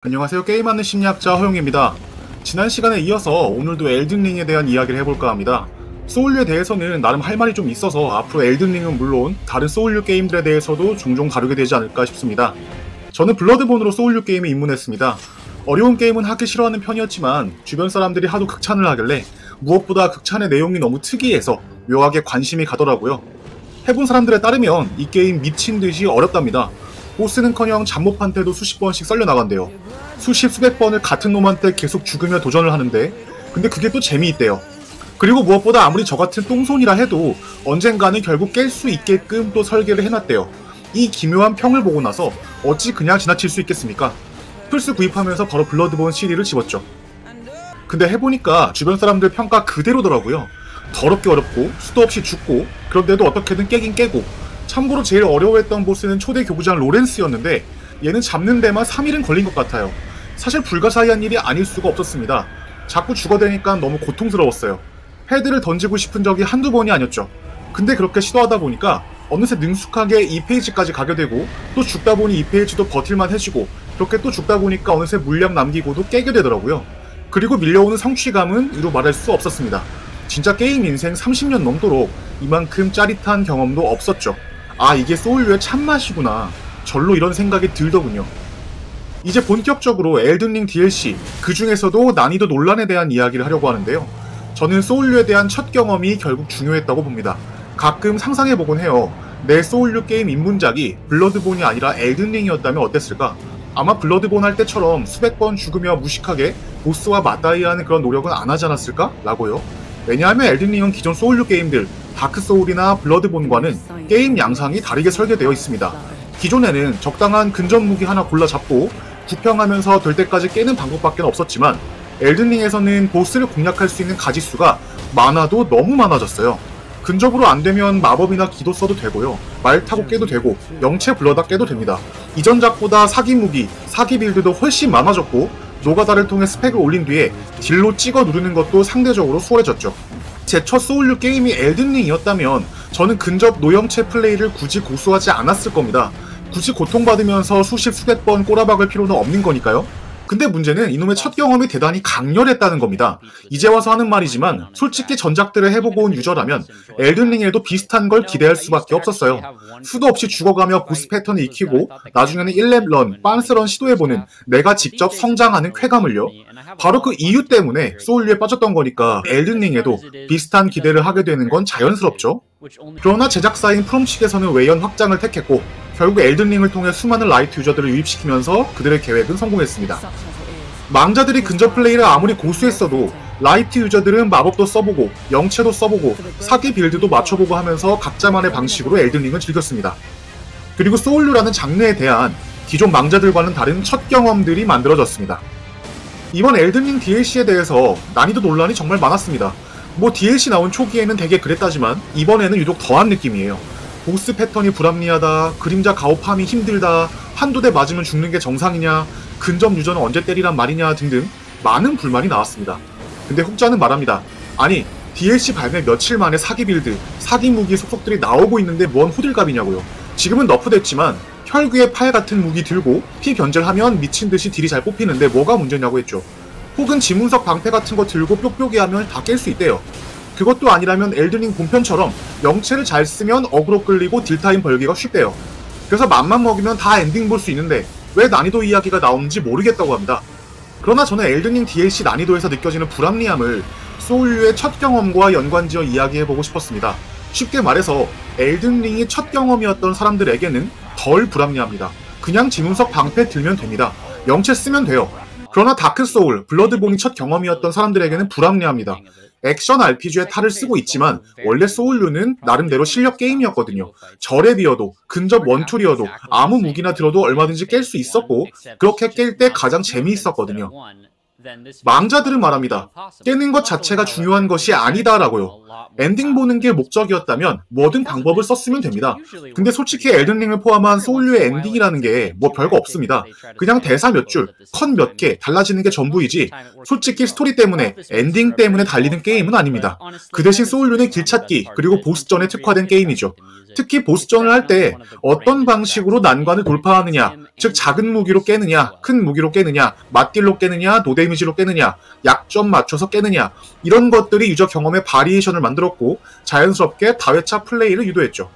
안녕하세요. 게임하는 심리학자 허용입니다. 지난 시간에 이어서 오늘도 엘든링에 대한 이야기를 해볼까 합니다. 소울류에 대해서는 나름 할 말이 좀 있어서 앞으로 엘든링은 물론 다른 소울류 게임들에 대해서도 종종 다루게 되지 않을까 싶습니다. 저는 블러드본으로 소울류 게임에 입문했습니다. 어려운 게임은 하기 싫어하는 편이었지만 주변 사람들이 하도 극찬을 하길래 무엇보다 극찬의 내용이 너무 특이해서 묘하게 관심이 가더라고요. 해본 사람들에 따르면 이 게임 미친 듯이 어렵답니다. 보스는커녕 잡몹한테도 수십 번씩 썰려 나간대요. 수십 수백 번을 같은 놈한테 계속 죽으며 도전을 하는데 근데 그게 또 재미있대요. 그리고 무엇보다 아무리 저 같은 똥손이라 해도 언젠가는 결국 깰 수 있게끔 또 설계를 해놨대요. 이 기묘한 평을 보고 나서 어찌 그냥 지나칠 수 있겠습니까? 플스 구입하면서 바로 블러드본 CD를 집었죠. 근데 해보니까 주변 사람들 평가 그대로더라고요. 더럽게 어렵고 수도 없이 죽고 그런데도 어떻게든 깨긴 깨고, 참고로 제일 어려워했던 보스는 초대 교부장 로렌스였는데 얘는 잡는 데만 3일은 걸린 것 같아요. 사실 불가사의한 일이 아닐 수가 없었습니다. 자꾸 죽어대니까 너무 고통스러웠어요. 패드를 던지고 싶은 적이 한두 번이 아니었죠. 근데 그렇게 시도하다 보니까 어느새 능숙하게 2페이지까지 가게 되고, 또 죽다 보니 2페이지도 버틸만 해지고, 그렇게 또 죽다 보니까 어느새 물량 남기고도 깨게 되더라고요. 그리고 밀려오는 성취감은 이루 말할 수 없었습니다. 진짜 게임 인생 30년 넘도록 이만큼 짜릿한 경험도 없었죠. 아, 이게 소울류의 참맛이구나. 절로 이런 생각이 들더군요. 이제 본격적으로 엘든링 DLC, 그 중에서도 난이도 논란에 대한 이야기를 하려고 하는데요. 저는 소울류에 대한 첫 경험이 결국 중요했다고 봅니다. 가끔 상상해보곤 해요. 내 소울류 게임 입문작이 블러드본이 아니라 엘든링이었다면 어땠을까? 아마 블러드본 할 때처럼 수백 번 죽으며 무식하게 보스와 맞다이하는 그런 노력은 안 하지 않았을까? 라고요. 왜냐하면 엘든링은 기존 소울류 게임들 다크소울이나 블러드본과는 게임 양상이 다르게 설계되어 있습니다. 기존에는 적당한 근접 무기 하나 골라 잡고 구평하면서 될 때까지 깨는 방법밖에 없었지만, 엘든링에서는 보스를 공략할 수 있는 가지수가 많아도 너무 많아졌어요. 근접으로 안되면 마법이나 기도 써도 되고요, 말 타고 깨도 되고 영체 불러다 깨도 됩니다. 이전작보다 사기 무기, 사기 빌드도 훨씬 많아졌고, 노가다를 통해 스펙을 올린 뒤에 딜로 찍어 누르는 것도 상대적으로 수월해졌죠. 제 첫 소울류 게임이 엘든링이었다면 저는 근접 노영체 플레이를 굳이 고수하지 않았을 겁니다. 굳이 고통받으면서 수십 수백 번 꼬라박을 필요는 없는 거니까요. 근데 문제는 이놈의 첫 경험이 대단히 강렬했다는 겁니다. 이제 와서 하는 말이지만 솔직히 전작들을 해보고 온 유저라면 엘든링에도 비슷한 걸 기대할 수밖에 없었어요. 수도 없이 죽어가며 보스 패턴을 익히고 나중에는 1렙 런, 빤스 런 시도해보는 내가 직접 성장하는 쾌감을요. 바로 그 이유 때문에 소울류에 빠졌던 거니까 엘든링에도 비슷한 기대를 하게 되는 건 자연스럽죠. 그러나 제작사인 프롬 측에서는 외연 확장을 택했고, 결국 엘든링을 통해 수많은 라이트 유저들을 유입시키면서 그들의 계획은 성공했습니다. 망자들이 근접 플레이를 아무리 고수했어도 라이트 유저들은 마법도 써보고 영체도 써보고 사기 빌드도 맞춰보고 하면서 각자만의 방식으로 엘든링을 즐겼습니다. 그리고 소울류라는 장르에 대한 기존 망자들과는 다른 첫 경험들이 만들어졌습니다. 이번 엘든링 DLC에 대해서 난이도 논란이 정말 많았습니다. 뭐 DLC 나온 초기에는 되게 그랬다지만 이번에는 유독 더한 느낌이에요. 보스 패턴이 불합리하다, 그림자 가오팜이 힘들다, 한두 대 맞으면 죽는 게 정상이냐, 근접 유저는 언제 때리란 말이냐 등등 많은 불만이 나왔습니다. 근데 혹자는 말합니다. 아니, DLC 발매 며칠 만에 사기 빌드, 사기 무기 속속들이 나오고 있는데 뭔 호들갑이냐고요. 지금은 너프됐지만 혈귀의 팔 같은 무기 들고 피 변절하면 미친듯이 딜이 잘 뽑히는데 뭐가 문제냐고 했죠. 혹은 지문석 방패 같은 거 들고 뾱뾱이 하면 다 깰 수 있대요. 그것도 아니라면 엘든링 본편처럼 영체를 잘 쓰면 어그로 끌리고 딜타임 벌기가 쉽대요. 그래서 맘만 먹이면 다 엔딩 볼 수 있는데 왜 난이도 이야기가 나오는지 모르겠다고 합니다. 그러나 저는 엘든링 DLC 난이도에서 느껴지는 불합리함을 소울류의 첫 경험과 연관지어 이야기해보고 싶었습니다. 쉽게 말해서 엘든링이 첫 경험이었던 사람들에게는 덜 불합리합니다. 그냥 지문석 방패 들면 됩니다. 영체 쓰면 돼요. 그러나 다크소울, 블러드본이 첫 경험이었던 사람들에게는 불합리합니다. 액션 RPG의 탈을 쓰고 있지만 원래 소울류는 나름대로 실력 게임이었거든요. 절에 비어도, 근접 원툴이어도 아무 무기나 들어도 얼마든지 깰 수 있었고, 그렇게 깰 때 가장 재미있었거든요. 망자들은 말합니다. 깨는 것 자체가 중요한 것이 아니다라고요. 엔딩 보는 게 목적이었다면 뭐든 방법을 썼으면 됩니다. 근데 솔직히 엘든링을 포함한 소울류의 엔딩이라는 게 뭐 별거 없습니다. 그냥 대사 몇 줄, 컷 몇 개 달라지는 게 전부이지 솔직히 스토리 때문에, 엔딩 때문에 달리는 게임은 아닙니다. 그 대신 소울류는 길찾기 그리고 보스전에 특화된 게임이죠. 특히 보스전을 할 때 어떤 방식으로 난관을 돌파하느냐, 즉 작은 무기로 깨느냐, 큰 무기로 깨느냐, 맞딜로 깨느냐, 노데미지로 깨느냐, 약점 맞춰서 깨느냐, 이런 것들이 유저 경험의 바리에이션을 만들었고 자연스럽게 다회차 플레이를 유도했죠.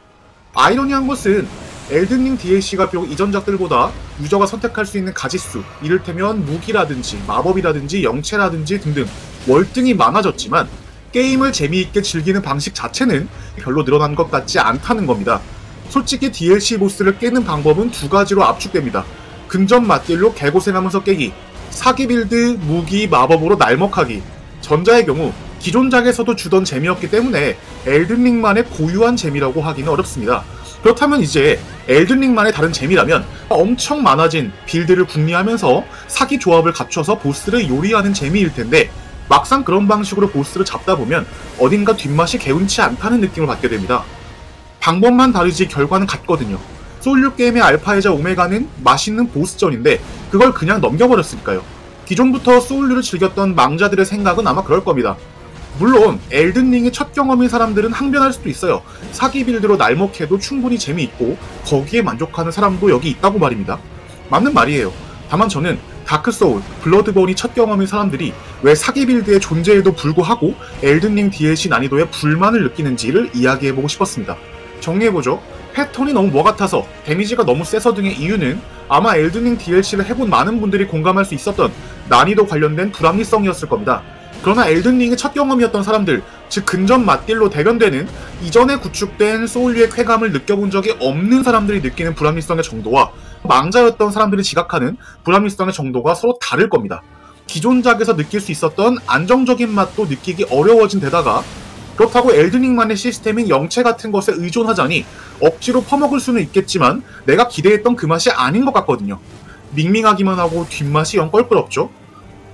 아이러니한 것은 엘든링 DLC가 비록 이전작들보다 유저가 선택할 수 있는 가짓수, 이를테면 무기라든지 마법이라든지 영체라든지 등등 월등히 많아졌지만 게임을 재미있게 즐기는 방식 자체는 별로 늘어난 것 같지 않다는 겁니다. 솔직히 DLC 보스를 깨는 방법은 두 가지로 압축됩니다. 근접 맞딜로 개고생하면서 깨기, 사기 빌드, 무기, 마법으로 날먹하기. 전자의 경우 기존작에서도 주던 재미였기 때문에 엘든링만의 고유한 재미라고 하기는 어렵습니다. 그렇다면 이제 엘든링만의 다른 재미라면 엄청 많아진 빌드를 궁리하면서 사기 조합을 갖춰서 보스를 요리하는 재미일 텐데 막상 그런 방식으로 보스를 잡다 보면 어딘가 뒷맛이 개운치 않다는 느낌을 받게 됩니다. 방법만 다르지 결과는 같거든요. 소울류 게임의 알파이자 오메가는 맛있는 보스전인데 그걸 그냥 넘겨버렸으니까요. 기존부터 소울류를 즐겼던 망자들의 생각은 아마 그럴 겁니다. 물론 엘든링의 첫 경험인 사람들은 항변할 수도 있어요. 사기 빌드로 날먹해도 충분히 재미있고 거기에 만족하는 사람도 여기 있다고 말입니다. 맞는 말이에요. 다만 저는 다크소울, 블러드본이 첫 경험인 사람들이 왜 사기 빌드의 존재에도 불구하고 엘든링 DLC 난이도에 불만을 느끼는지를 이야기해보고 싶었습니다. 정리해보죠. 패턴이 너무 뭐 같아서, 데미지가 너무 세서 등의 이유는 아마 엘든링 DLC를 해본 많은 분들이 공감할 수 있었던 난이도 관련된 불합리성이었을 겁니다. 그러나 엘든링의 첫 경험이었던 사람들, 즉 근접 맞딜로 대변되는 이전에 구축된 소울류의 쾌감을 느껴본 적이 없는 사람들이 느끼는 불합리성의 정도와 망자였던 사람들이 지각하는 불합리성의 정도가 서로 다를 겁니다. 기존작에서 느낄 수 있었던 안정적인 맛도 느끼기 어려워진 데다가 그렇다고 엘든링만의 시스템인 영체 같은 것에 의존하자니 억지로 퍼먹을 수는 있겠지만 내가 기대했던 그 맛이 아닌 것 같거든요. 밍밍하기만 하고 뒷맛이 영 껄끄럽죠.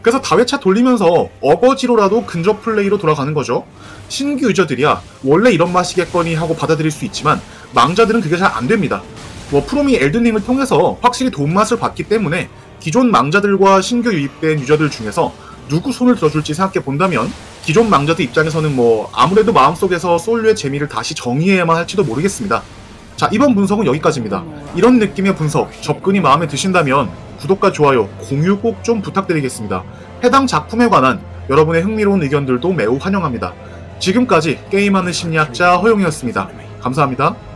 그래서 다회차 돌리면서 어거지로라도 근접 플레이로 돌아가는 거죠. 신규 유저들이야 원래 이런 맛이겠거니 하고 받아들일 수 있지만 망자들은 그게 잘 안됩니다. 프롬이 엘든링을 통해서 확실히 돈맛을 봤기 때문에 기존 망자들과 신규 유입된 유저들 중에서 누구 손을 들어줄지 생각해 본다면 기존 망자들 입장에서는 아무래도 마음속에서 소울류의 재미를 다시 정의해야만 할지도 모르겠습니다. 자, 이번 분석은 여기까지입니다. 이런 느낌의 분석, 접근이 마음에 드신다면 구독과 좋아요, 공유 꼭 좀 부탁드리겠습니다. 해당 작품에 관한 여러분의 흥미로운 의견들도 매우 환영합니다. 지금까지 게임하는 심리학자 허용이었습니다. 감사합니다.